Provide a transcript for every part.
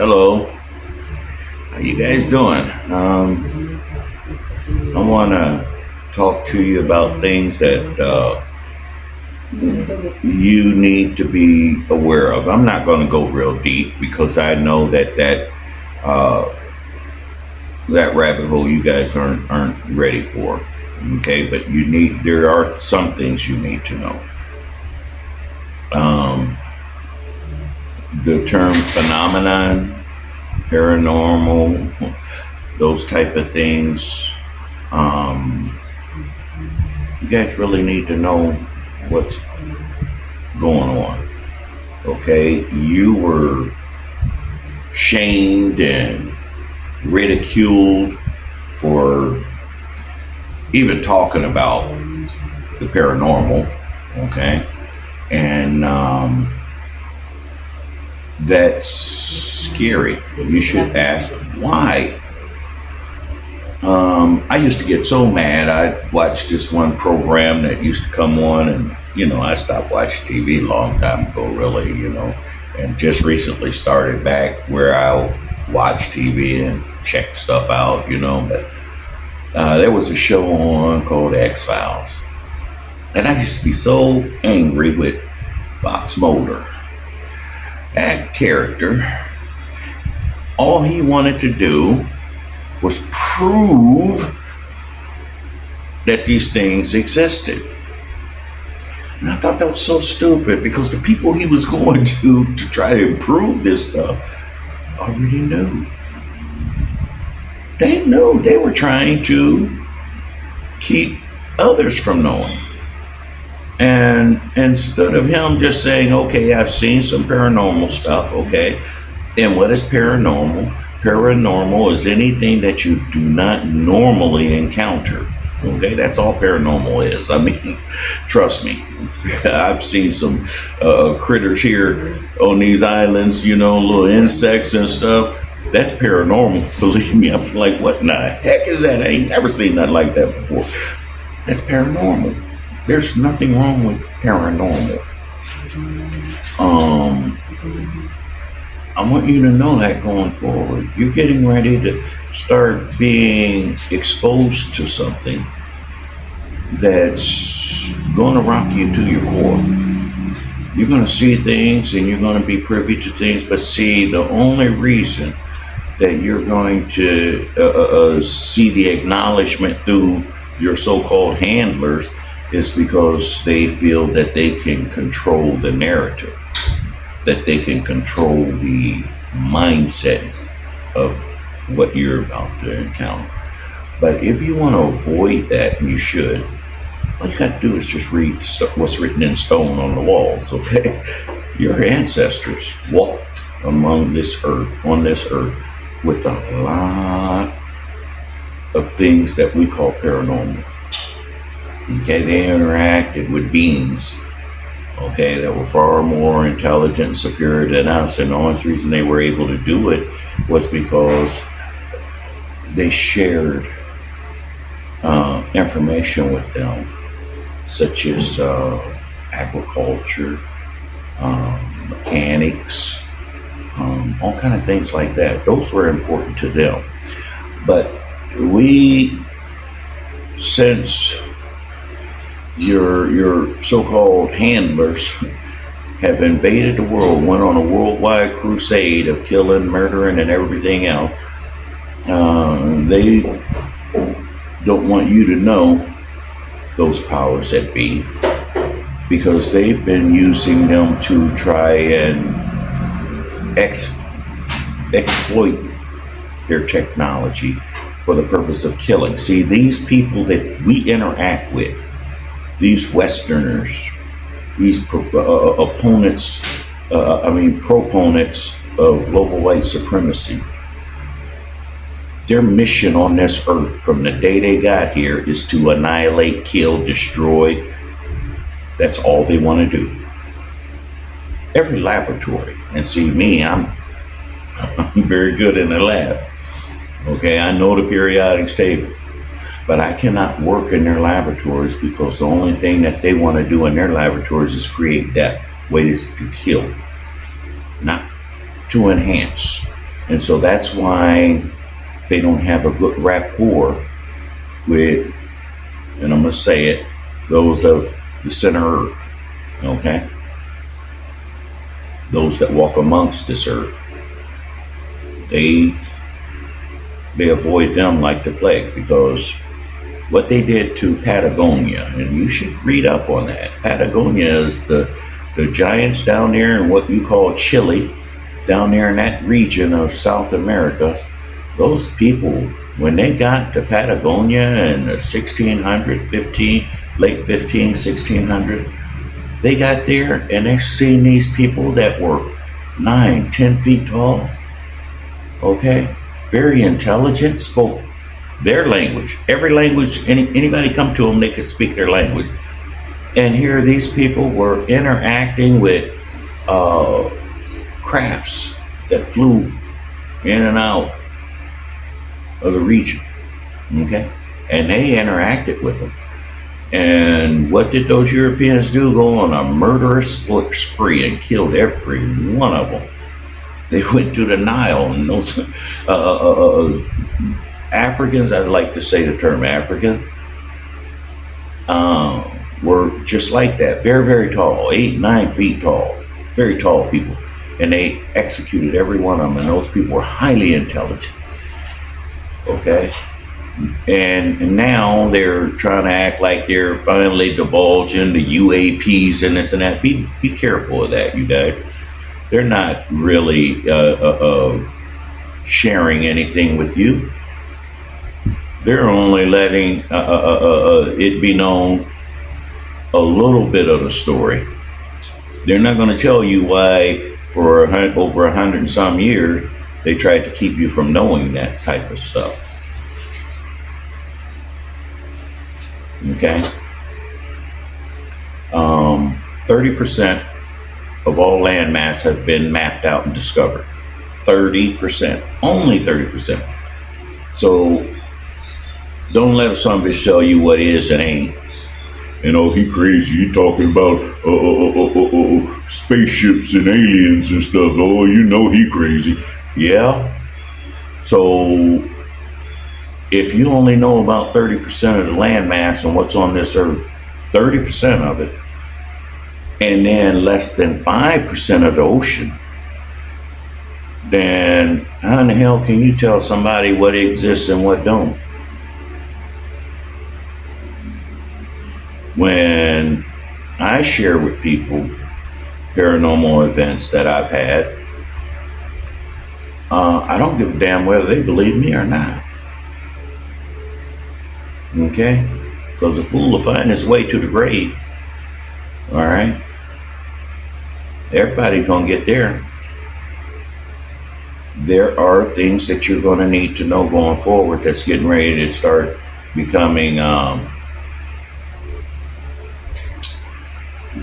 Hello, how you guys doing? I want to talk to you about things that you need to be aware of. I'm not going to go real deep because I know uh, that rabbit hole you guys aren't ready for. Okay, but there are some things you need to know. Um, the term phenomenon, paranormal, those type of things. Um, you guys really need to know what's going on. Okay, you were shamed and ridiculed for even talking about the paranormal. Okay, and that's scary. You should ask why. I used to get so mad. I watched this one program that used to come on, and I stopped watching TV a long time ago, really, and just recently started back where I watch TV and check stuff out, But there was a show on called X Files, and I used to be so angry with Fox Mulder. That character, all he wanted to do was prove that these things existed. And I thought that was so stupid because the people he was going to try to improve this stuff already knew. They knew they were trying to keep others from knowing. And instead of him just saying, okay, I've seen some paranormal stuff, okay, and what is paranormal? Paranormal is anything that you do not normally encounter. Okay, that's all paranormal is. I mean, trust me, I've seen some critters here on these islands, little insects and stuff. That's paranormal. Believe me, I'm like, what in the heck is that? I ain't never seen nothing like that before. That's paranormal. There's nothing wrong with paranormal. I want you to know that going forward. You're getting ready to start being exposed to something that's going to rock you to your core. You're going to see things and you're going to be privy to things, but see, the only reason that you're going to see the acknowledgement through your so-called handlers is because they feel that they can control the narrative, that they can control the mindset of what you're about to encounter. But if you want to avoid that, and you should, all you got to do is just read what's written in stone on the walls, okay? Your ancestors walked on this earth with a lot of things that we call paranormal. Okay, they interacted with beings, okay, that were far more intelligent and superior than us. And the only reason they were able to do it was because they shared information with them, such as agriculture, mechanics, all kind of things like that. Those were important to them. But since your so-called handlers have invaded the world, went on a worldwide crusade of killing, murdering, and everything else, they don't want you to know those powers that be, because they've been using them to try and exploit their technology for the purpose of killing. See, these people that we interact with, these Westerners, these proponents of global white supremacy, their mission on this earth from the day they got here is to annihilate, kill, destroy. That's all they want to do. Every laboratory, and see me, I'm very good in the lab. Okay, I know the periodic table, but I cannot work in their laboratories because the only thing that they want to do in their laboratories is create death, ways to kill, not to enhance. And so that's why they don't have a good rapport with, and I'm going to say it, those of the center earth, okay? Those that walk amongst this earth. They avoid them like the plague, because what they did to Patagonia, and you should read up on that. Patagonia is the giants down there in what you call Chile, down there in that region of South America. Those people, when they got to Patagonia in the 1600, late 1600, they got there and they seen these people that were 9, 10 feet tall, okay? Very intelligent, spoke their language. Every language, anybody come to them, they could speak their language. And here these people were interacting with crafts that flew in and out of the region, okay? And they interacted with them. And what did those Europeans do? Go on a murderous spree and killed every one of them. They went to the Nile, and those Africans, I like to say the term African, were just like that. Very, very tall, 8, 9 feet tall, very tall people. And they executed every one of them, and those people were highly intelligent. Okay? And now they're trying to act like they're finally divulging the UAPs and this and that. Be careful of that, you guys. They're not really sharing anything with you. They're only letting it be known a little bit of the story. They're not going to tell you why for over 100 and some years they tried to keep you from knowing that type of stuff. Okay. 30% of all landmass have been mapped out and discovered. 30%. Only 30%. So don't let some bitch tell you what is and ain't. And oh, he crazy. He talking about spaceships and aliens and stuff. Oh, you know he crazy. Yeah. So if you only know about 30% of the landmass and what's on this earth, 30% of it, and then less than 5% of the ocean, then how in the hell can you tell somebody what exists and what don't? When I share with people paranormal events that I've had, I don't give a damn whether they believe me or not. Okay? Because the fool will find his way to the grave. All right? Everybody's going to get there. There are things that you're going to need to know going forward that's getting ready to start becoming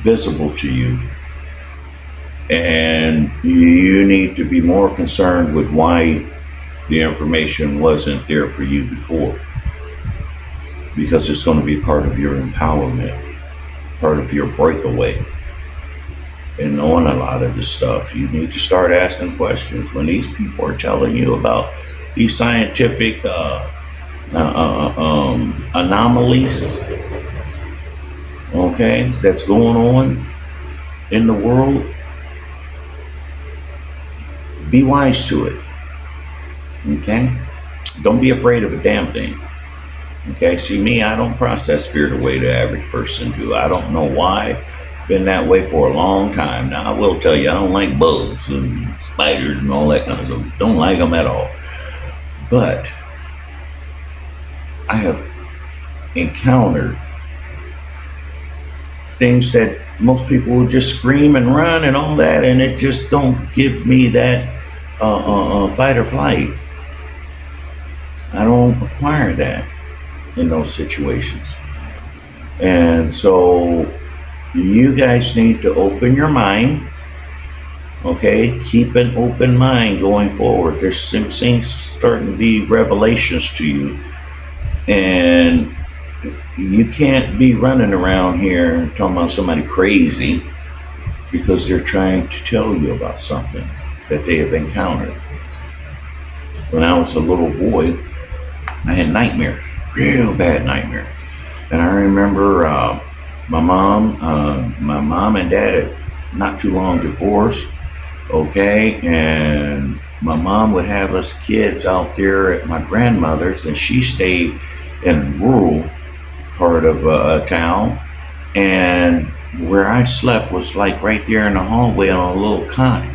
visible to you. And you need to be more concerned with why the information wasn't there for you before. Because it's going to be part of your empowerment, part of your breakaway. And knowing a lot of this stuff, you need to start asking questions. When these people are telling you about these scientific anomalies, okay, that's going on in the world, be wise to it. Okay? Don't be afraid of a damn thing. Okay, see me, I don't process fear the way the average person do. I don't know why. Been that way for a long time. Now, I will tell you, I don't like bugs and spiders and all that kind of stuff. Don't like them at all. But I have encountered things that most people will just scream and run and all that, and it just don't give me that fight or flight. I don't require that in those situations. And so you guys need to open your mind. Okay, keep an open mind going forward. There's some things starting to be revelations to you, and you can't be running around here talking about somebody crazy because they're trying to tell you about something that they have encountered. when I was a little boy, I had nightmares, real bad nightmares. And I remember my mom and dad had not too long divorced, okay? And my mom would have us kids out there at my grandmother's, and she stayed in a rural part of town. And where I slept was like right there in the hallway on a little cot.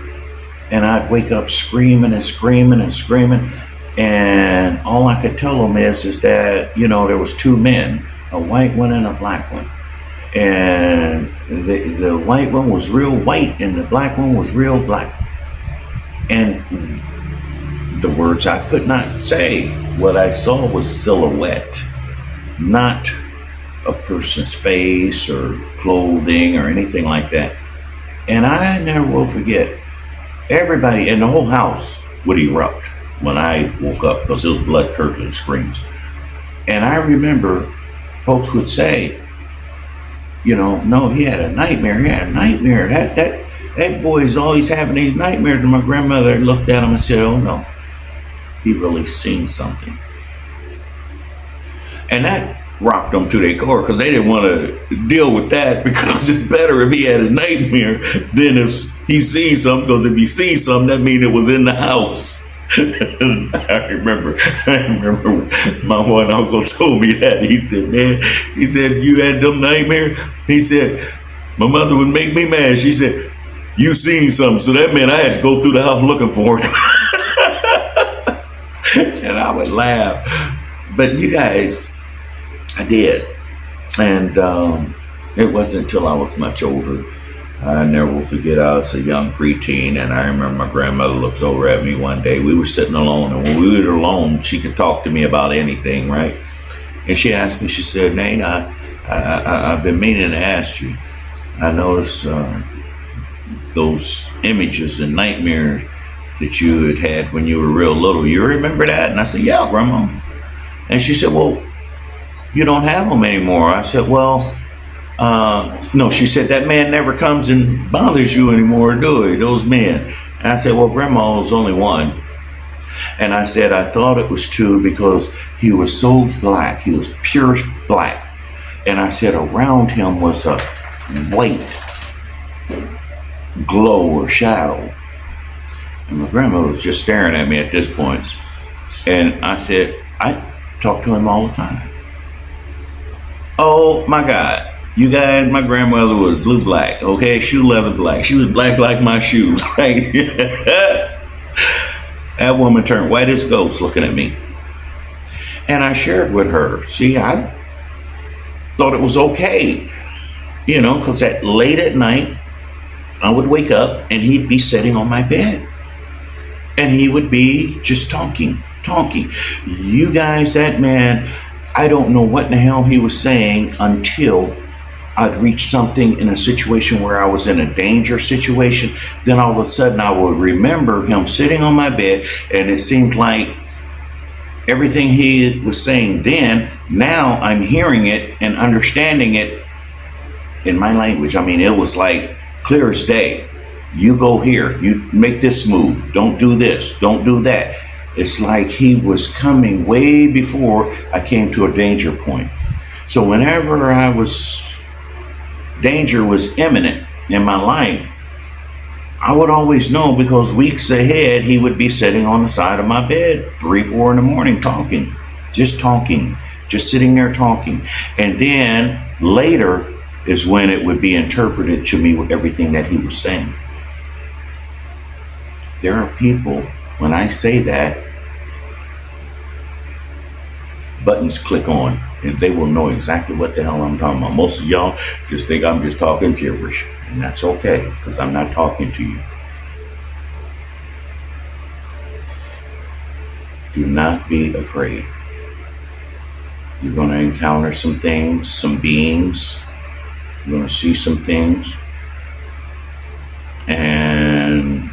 And I'd wake up screaming and screaming and screaming. And all I could tell them is that, there was two men, a white one and a black one. And the white one was real white and the black one was real black. And the words I could not say. What I saw was silhouette, not a person's face or clothing or anything like that. And I never will forget, everybody in the whole house would erupt when I woke up because it was blood curdling screams. And I remember folks would say, no, he had a nightmare. He had a nightmare. That boy's always having these nightmares. And my grandmother looked at him and said, oh no, he really seen something. And that rocked them to their core because they didn't want to deal with that, because it's better if he had a nightmare than if he sees something, because if he sees something, that means it was in the house. I remember my one uncle told me that. He said, man, you had them nightmares? He said, my mother would make me mad. She said, you seen something. So that meant I had to go through the house looking for it. And I would laugh. But you guys, I did. And it wasn't until I was much older. I never will forget, I was a young preteen, and I remember my grandmother looked over at me one day. We were sitting alone, and when we were alone, she could talk to me about anything, right? And she asked me, she said, Nate, I've been meaning to ask you. I noticed those images and nightmares that you had when you were real little. You remember that? And I said, yeah, Grandma. And she said, well, you don't have them anymore. I said, well, no, she said, that man never comes and bothers you anymore, do he? Those men. And I said, well, Grandma was only one. And I said, I thought it was two because he was so black. He was pure black. And I said, around him was a white glow or shadow. And my grandmother was just staring at me at this point. And I said, I talk to him all the time. Oh my God. You guys, my grandmother was blue black, okay? Shoe leather black. She was black like my shoes, right? That woman turned white as ghost looking at me. And I shared with her. See, I thought it was okay, because at late at night, I would wake up and he'd be sitting on my bed. And he would be just talking. You guys, that man, I don't know what in the hell he was saying until I'd reach something in a situation where I was in a danger situation. Then all of a sudden I would remember him sitting on my bed, and it seemed like everything he was saying then, now I'm hearing it and understanding it in my language. I mean, it was like clear as day. You go here, you make this move, don't do this, don't do that. It's like he was coming way before I came to a danger point. So whenever danger was imminent in my life, I would always know, because weeks ahead he would be sitting on the side of my bed 3, 4 in the morning talking, just sitting there talking. And then later is when it would be interpreted to me with everything that he was saying. There are people, when I say that, buttons click on and they will know exactly what the hell I'm talking about. Most of y'all just think I'm just talking gibberish, and that's okay, because I'm not talking to you. Do not be afraid. You're going to encounter some things, some beings. You're going to see some things. And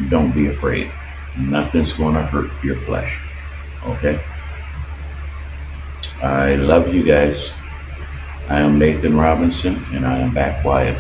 don't be afraid. Nothing's going to hurt your flesh. Okay? I love you guys. I am Nathan Robinson, and I am back quiet.